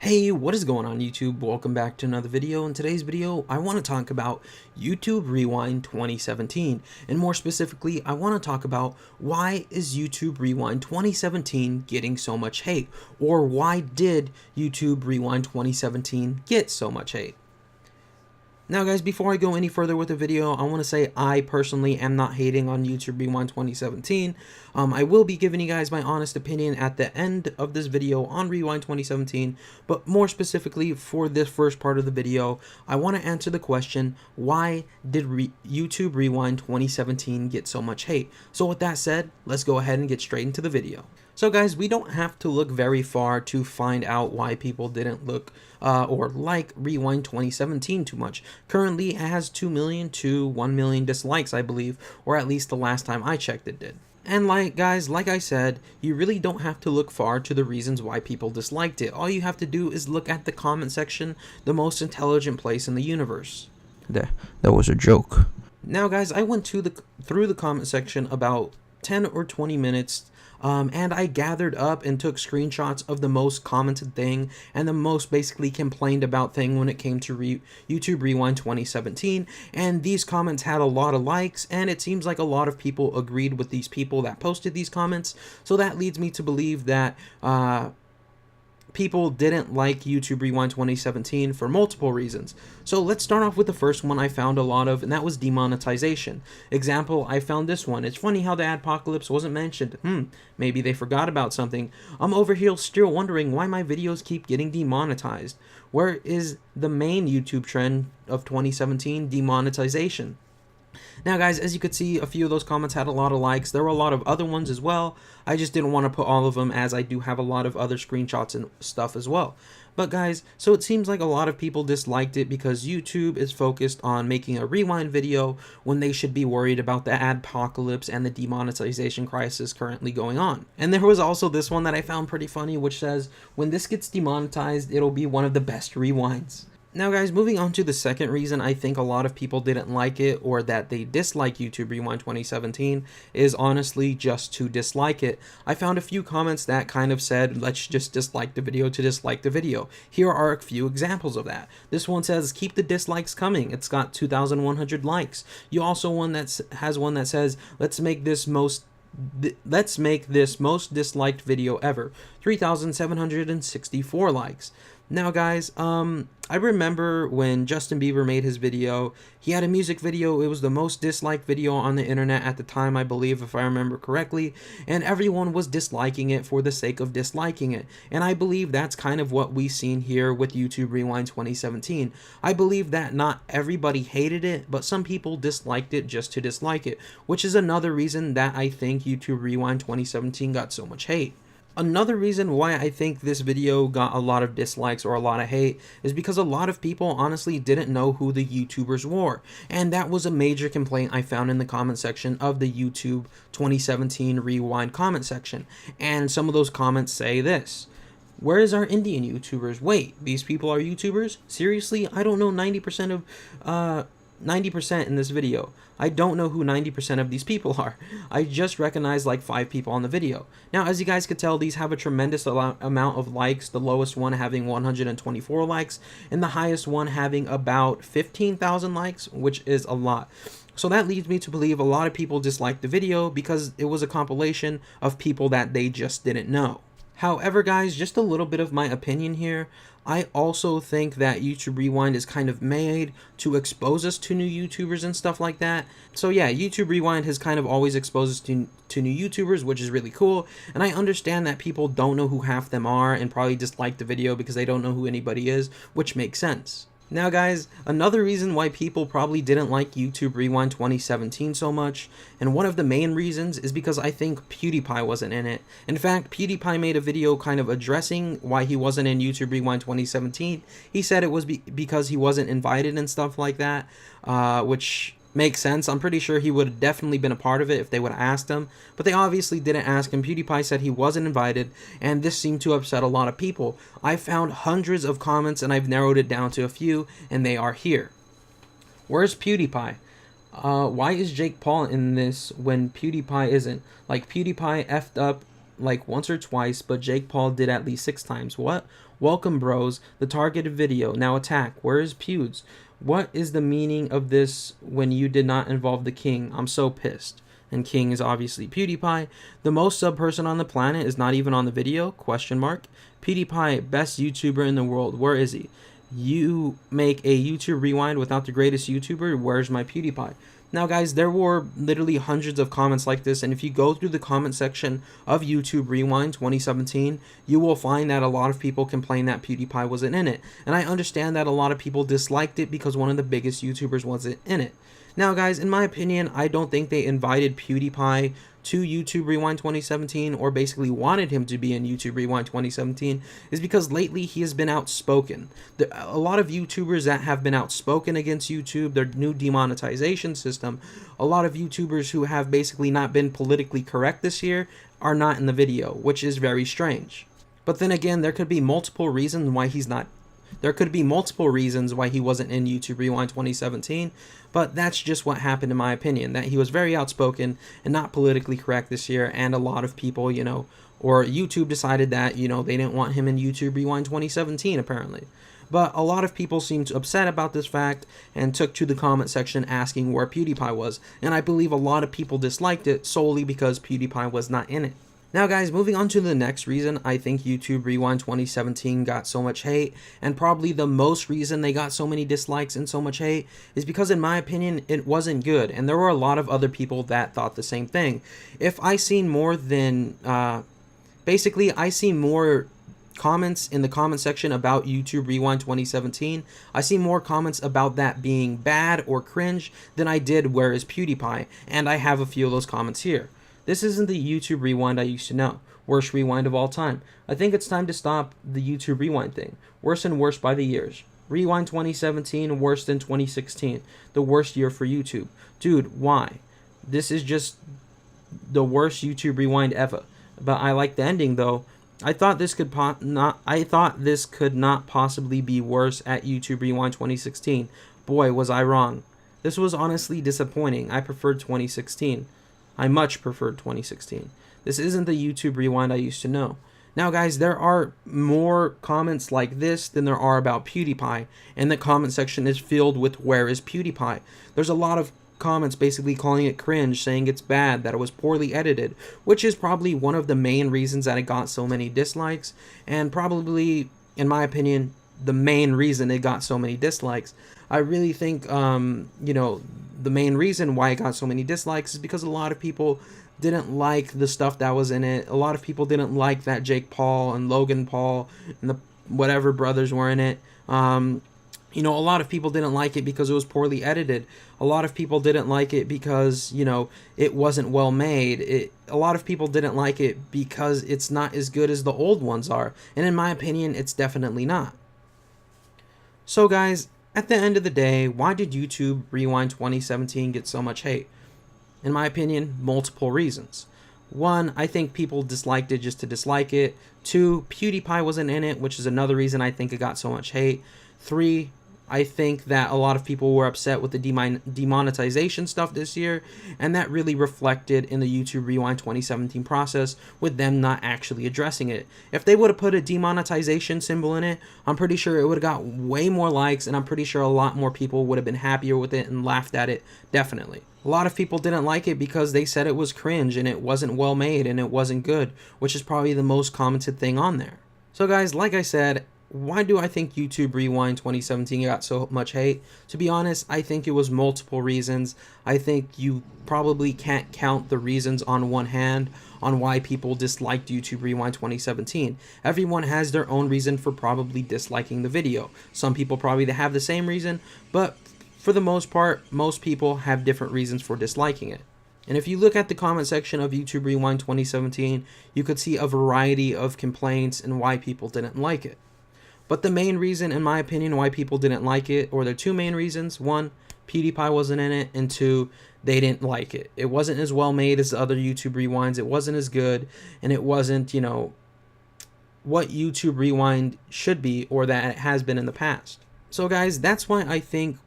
Hey, what is going on YouTube? Welcome back to another video. In today's video, I want to talk about YouTube Rewind 2017. And more specifically, I want to talk about why is YouTube Rewind 2017 getting so much hate? Or why did YouTube Rewind 2017 get so much hate? Now guys, before I go any further with the video, I want to say I personally am not hating on YouTube Rewind 2017. I will be giving you guys my honest opinion at the end of this video on Rewind 2017, but more specifically for this first part of the video, I want to answer the question, why did YouTube Rewind 2017 get so much hate? So with that said, let's go ahead and get straight into the video. So guys, we don't have to look very far to find out why people didn't look or like Rewind 2017 too much. Currently, it has 2 million to 1 million dislikes, I believe, or at least the last time I checked it did. And like I said, you really don't have to look far to the reasons why people disliked it. All you have to do is look at the comment section, the most intelligent place in the universe. That was a joke. Now guys, I went through the comment section about 10 or 20 minutes and I gathered up and took screenshots of the most commented thing and the most basically complained about thing when it came to YouTube Rewind 2017, and these comments had a lot of likes, and it seems like a lot of people agreed with these people that posted these comments, so that leads me to believe that people didn't like YouTube Rewind 2017 for multiple reasons. So let's start off with the first one I found a lot of, and that was demonetization. Example, I found this one. It's funny how the adpocalypse wasn't mentioned. Maybe they forgot about something. I'm over here still wondering why my videos keep getting demonetized. Where is the main YouTube trend of 2017? Demonetization. Now guys, as you could see, a few of those comments had a lot of likes. There were a lot of other ones as well. I just didn't want to put all of them, as I do have a lot of other screenshots and stuff as well. But guys, so it seems like a lot of people disliked it because YouTube is focused on making a rewind video when they should be worried about the adpocalypse and the demonetization crisis currently going on. And there was also this one that I found pretty funny, which says, when this gets demonetized, it'll be one of the best rewinds. Now guys, moving on to the second reason I think a lot of people didn't like it, or that they dislike YouTube Rewind 2017, is honestly just to dislike it. I found a few comments that kind of said, let's just dislike the video to dislike the video. Here are a few examples of that. This one says, keep the dislikes coming. It's got 2,100 likes. You also has one that says, let's make this most disliked video ever. 3,764 likes. Now guys, I remember when Justin Bieber made his video, he had a music video. It was the most disliked video on the internet at the time, I believe, if I remember correctly, and everyone was disliking it for the sake of disliking it. And I believe that's kind of what we've seen here with YouTube Rewind 2017. I believe that not everybody hated it, but some people disliked it just to dislike it, which is another reason that I think YouTube Rewind 2017 got so much hate. Another reason why I think this video got a lot of dislikes or a lot of hate is because a lot of people honestly didn't know who the YouTubers were, and that was a major complaint I found in the comment section of the YouTube 2017 Rewind comment section. And some of those comments say this: where is our Indian YouTubers? Wait, these people are YouTubers? Seriously? I don't know 90% of 90% in this video. I don't know who 90% of these people are. I just recognized like 5 people on the video. Now, as you guys could tell, these have a tremendous amount of likes, the lowest one having 124 likes, and the highest one having about 15,000 likes, which is a lot. So that leads me to believe a lot of people disliked the video because it was a compilation of people that they just didn't know. However, guys, just a little bit of my opinion here. I also think that YouTube Rewind is kind of made to expose us to new YouTubers and stuff like that. So yeah, YouTube Rewind has kind of always exposed us to new YouTubers, which is really cool. And I understand that people don't know who half them are and probably dislike the video because they don't know who anybody is, which makes sense. Now guys, another reason why people probably didn't like YouTube Rewind 2017 so much, and one of the main reasons, is because I think PewDiePie wasn't in it. In fact, PewDiePie made a video kind of addressing why he wasn't in YouTube Rewind 2017. He said it was because he wasn't invited and stuff like that, which makes sense. I'm pretty sure he would have definitely been a part of it if they would have asked him, but they obviously didn't ask him. PewDiePie said he wasn't invited, and this seemed to upset a lot of people. I found hundreds of comments, and I've narrowed it down to a few, and they are here. Where's PewDiePie? Why is Jake Paul in this when PewDiePie isn't? Like, PewDiePie effed up like once or twice, but Jake Paul did at least 6 times. What? Welcome bros, the targeted video, now attack, where is Pewds? What is the meaning of this when you did not involve the king? I'm so pissed. And king is obviously PewDiePie. The most sub person on the planet is not even on the video, question mark. PewDiePie, best YouTuber in the world, where is he? You make a YouTube rewind without the greatest YouTuber, where's my PewDiePie? Now guys, there were literally hundreds of comments like this, and if you go through the comment section of YouTube Rewind 2017, you will find that a lot of people complain that PewDiePie wasn't in it. And I understand that a lot of people disliked it because one of the biggest YouTubers wasn't in it. Now guys, in my opinion, I don't think they invited PewDiePie to YouTube Rewind 2017, or basically wanted him to be in YouTube Rewind 2017, is because lately he has been outspoken. A lot of YouTubers that have been outspoken against YouTube, their new demonetization system, a lot of YouTubers who have basically not been politically correct this year are not in the video, which is very strange. But then again, there could be multiple reasons why he's not. There could be multiple reasons why he wasn't in YouTube Rewind 2017, but that's just what happened in my opinion, that he was very outspoken and not politically correct this year, and a lot of people, or YouTube decided that, they didn't want him in YouTube Rewind 2017 apparently. But a lot of people seemed upset about this fact and took to the comment section asking where PewDiePie was, and I believe a lot of people disliked it solely because PewDiePie was not in it. Now guys, moving on to the next reason I think YouTube Rewind 2017 got so much hate, and probably the most reason they got so many dislikes and so much hate, is because in my opinion it wasn't good, and there were a lot of other people that thought the same thing. If I seen more than, basically I see more comments in the comment section about YouTube Rewind 2017, I see more comments about that being bad or cringe than I did where is PewDiePie, and I have a few of those comments here. This isn't the YouTube Rewind I used to know. Worst rewind of all time. I think it's time to stop the YouTube Rewind thing. Worse and worse by the years. Rewind 2017 worse than 2016. The worst year for YouTube. Dude, why? This is just the worst YouTube Rewind ever. But I like the ending though. I thought this could not possibly be worse at YouTube Rewind 2016. Boy, was I wrong. This was honestly disappointing. I preferred 2016. I much preferred 2016. This isn't the YouTube Rewind I used to know. Now guys, there are more comments like this than there are about PewDiePie, and the comment section is filled with where is PewDiePie. There's a lot of comments basically calling it cringe, saying it's bad, that it was poorly edited, which is probably one of the main reasons that it got so many dislikes, and probably, in my opinion, the main reason it got so many dislikes. I really think, the main reason why it got so many dislikes is because a lot of people didn't like the stuff that was in it. A lot of people didn't like that Jake Paul and Logan Paul and the whatever brothers were in it. A lot of people didn't like it because it was poorly edited. A lot of people didn't like it because, it wasn't well made. A lot of people didn't like it because it's not as good as the old ones are. And in my opinion, it's definitely not. So guys, at the end of the day, why did YouTube Rewind 2017 get so much hate? In my opinion, multiple reasons. One, I think people disliked it just to dislike it. Two, PewDiePie wasn't in it, which is another reason I think it got so much hate. Three, I think that a lot of people were upset with the demonetization stuff this year, and that really reflected in the YouTube Rewind 2017 process with them not actually addressing it. If they would have put a demonetization symbol in it, I'm pretty sure it would have got way more likes, and I'm pretty sure a lot more people would have been happier with it and laughed at it, definitely. A lot of people didn't like it because they said it was cringe and it wasn't well made and it wasn't good, which is probably the most commented thing on there. So guys, like I said, why do I think YouTube Rewind 2017 got so much hate? To be honest, I think it was multiple reasons. I think you probably can't count the reasons on one hand on why people disliked YouTube Rewind 2017. Everyone has their own reason for probably disliking the video. Some people probably have the same reason, but for the most part, most people have different reasons for disliking it. And if you look at the comment section of YouTube Rewind 2017, you could see a variety of complaints and why people didn't like it. But the main reason, in my opinion, why people didn't like it, or there are two main reasons. One, PewDiePie wasn't in it, and two, they didn't like it. It wasn't as well made as the other YouTube Rewinds. It wasn't as good, and it wasn't, what YouTube Rewind should be, or that it has been in the past. So guys, that's why I think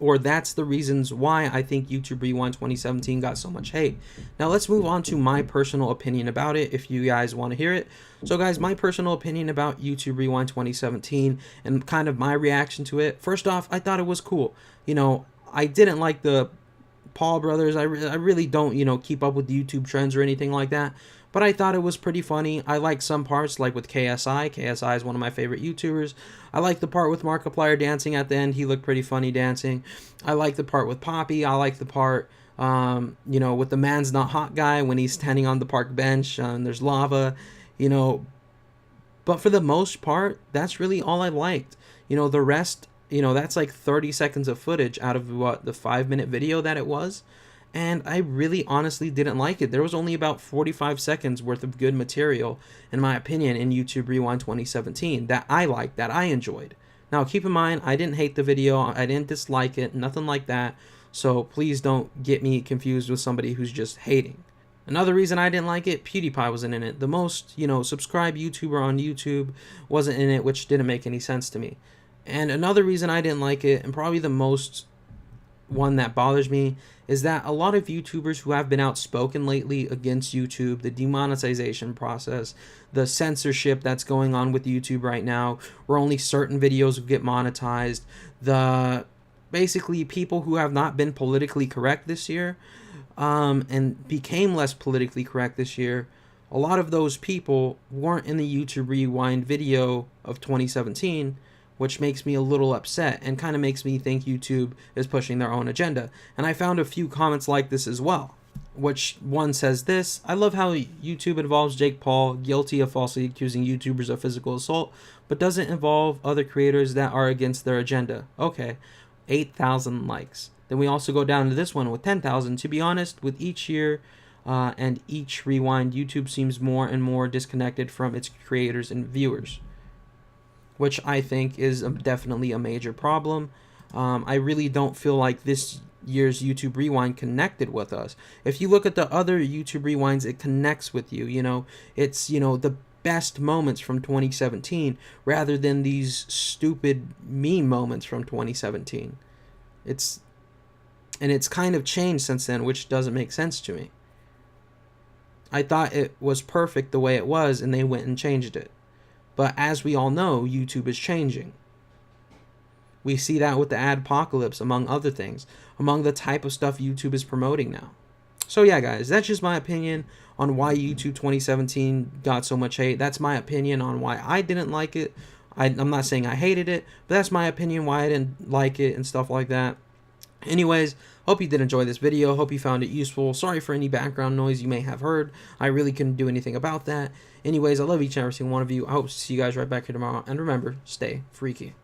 or that's the reasons why I think YouTube Rewind 2017 got so much hate. Now let's move on to my personal opinion about it if you guys want to hear it. So guys, my personal opinion about YouTube Rewind 2017 and kind of my reaction to it. First off, I thought it was cool. You know, I didn't like the Paul brothers. I really don't, you know, keep up with YouTube trends or anything like that. But I thought it was pretty funny. I like some parts, like with KSI. KSI is one of my favorite YouTubers. I like the part with Markiplier dancing at the end. He looked pretty funny dancing. I like the part with Poppy. I like the part, you know, with the man's not hot guy when he's standing on the park bench and there's lava, you know. But for the most part, that's really all I liked. You know, the rest, you know, that's like 30 seconds of footage out of what, the 5-minute video that it was. And I really honestly didn't like it. There was only about 45 seconds worth of good material, in my opinion, in YouTube Rewind 2017 that I liked, that I enjoyed. Now, keep in mind, I didn't hate the video. I didn't dislike it, nothing like that. So please don't get me confused with somebody who's just hating. Another reason I didn't like it, PewDiePie wasn't in it. The most, you know, subscribed YouTuber on YouTube wasn't in it, which didn't make any sense to me. And another reason I didn't like it, and probably the most one that bothers me, is that a lot of YouTubers who have been outspoken lately against YouTube, the demonetization process, the censorship that's going on with YouTube right now, where only certain videos get monetized, the basically people who have not been politically correct this year, and became less politically correct this year, a lot of those people weren't in the YouTube Rewind video of 2017, which makes me a little upset and kind of makes me think YouTube is pushing their own agenda. And I found a few comments like this as well, which one says this: I love how YouTube involves Jake Paul, guilty of falsely accusing YouTubers of physical assault, but doesn't involve other creators that are against their agenda. Okay, 8,000 likes. Then we also go down to this one with 10,000. To be honest, with each year and each rewind, YouTube seems more and more disconnected from its creators and viewers, which I think is definitely a major problem. I really don't feel like this year's YouTube Rewind connected with us. If you look at the other YouTube Rewinds, it connects with you. You know, it's, you know, the best moments from 2017 rather than these stupid meme moments from 2017. It's kind of changed since then, which doesn't make sense to me. I thought it was perfect the way it was, and they went and changed it. But as we all know, YouTube is changing. We see that with the adpocalypse, among other things, among the type of stuff YouTube is promoting now. So yeah, guys, that's just my opinion on why YouTube 2017 got so much hate. That's my opinion on why I didn't like it. I'm not saying I hated it, but that's my opinion why I didn't like it and stuff like that. Anyways, hope you did enjoy this video. Hope you found it useful. Sorry for any background noise you may have heard. I really couldn't do anything about that. Anyways, I love each and every single one of you. I hope to see you guys right back here tomorrow. And remember, stay freaky.